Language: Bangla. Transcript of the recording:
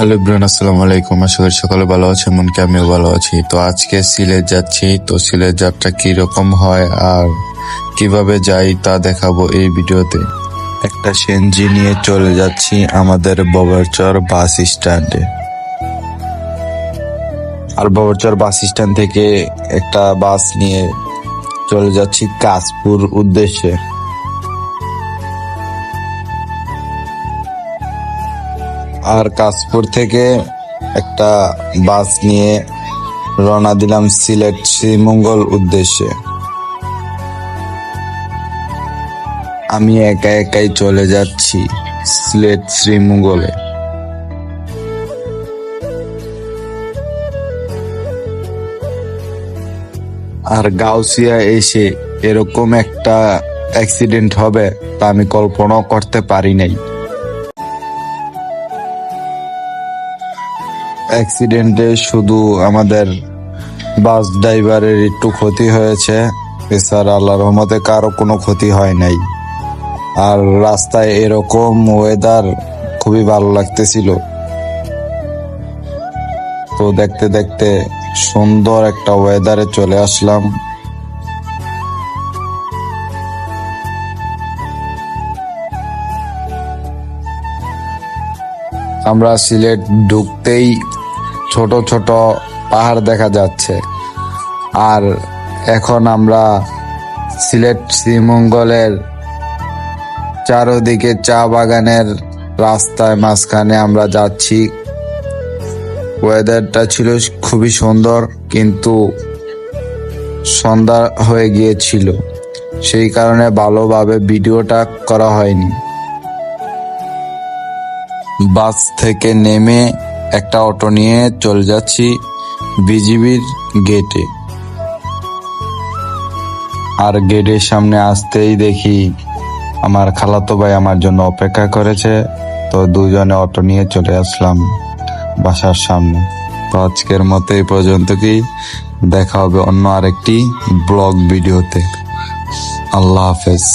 হ্যালো ব্রান, আসসালামু আলাইকুম। আশা করি সকালে ভালো আছে, এমনকি আমিও ভালো আছি। তো আজকে সিলেট যাচ্ছি। তো সিলেট যাত্রা কিরকম হয় আর কিভাবে যাই তা দেখাবো এই ভিডিওতে। একটা সেনজি নিয়ে চলে যাচ্ছি আমাদের ববরচর বাস স্ট্যান্ডে। আর ববরচর বাস স্ট্যান্ড থেকে একটা বাস নিয়ে চলে যাচ্ছি কাশপুর উদ্দেশ্যে। আর কাশপুর থেকে একটা বাস নিয়ে রওনা দিলাম সিলেট শ্রীমঙ্গল উদ্দেশ্যে। আমি একা একাই চলে যাচ্ছি সিলেট শ্রীমঙ্গলে। আর গাউসিয়া এসে এরকম একটা অ্যাক্সিডেন্ট হবে তা আমি কল্পনাও করতে পারি নাই। অ্যাক্সিডেন্টে শুধু আমাদের বাস ড্রাইভারের একটু ক্ষতি হয়েছে, এছাড়া আল্লাহর রহমতে কারো কোনো ক্ষতি হয় নাই। আর রাস্তায় এরকম ওয়েদার খুবই ভালো লাগতেছিল। তো দেখতে দেখতে সুন্দর একটা ওয়েদারে চলে আসলাম। আমরা সিলেট ঢুকতেই ছোট ছোট পাহাড় দেখা যাচ্ছে। আর এখন আমরা সিলেট শ্রীমঙ্গলের চারদিকে চা বাগানের রাস্তায় মাঝখানে আমরা যাচ্ছি। ওয়েদারটা ছিল খুবই সুন্দর, কিন্তু সন্ধ্যা হয়ে গিয়েছিল, সেই কারণে ভালোভাবে ভিডিওটা করা হয়নি। বাস থেকে নেমে একটা অটো নিয়ে চলে যাচ্ছি বিজিবির গেটে। আর গেটের সামনে আসতেই দেখি আমার খালাতো ভাই আমার জন্য অপেক্ষা করেছে। তো দুজনে অটো নিয়ে চলে আসলাম বাসার সামনে। তো আজকের মতো এই পর্যন্তই, দেখা হবে অন্য আরেকটি ব্লগ ভিডিওতে। আল্লাহ হাফেজ।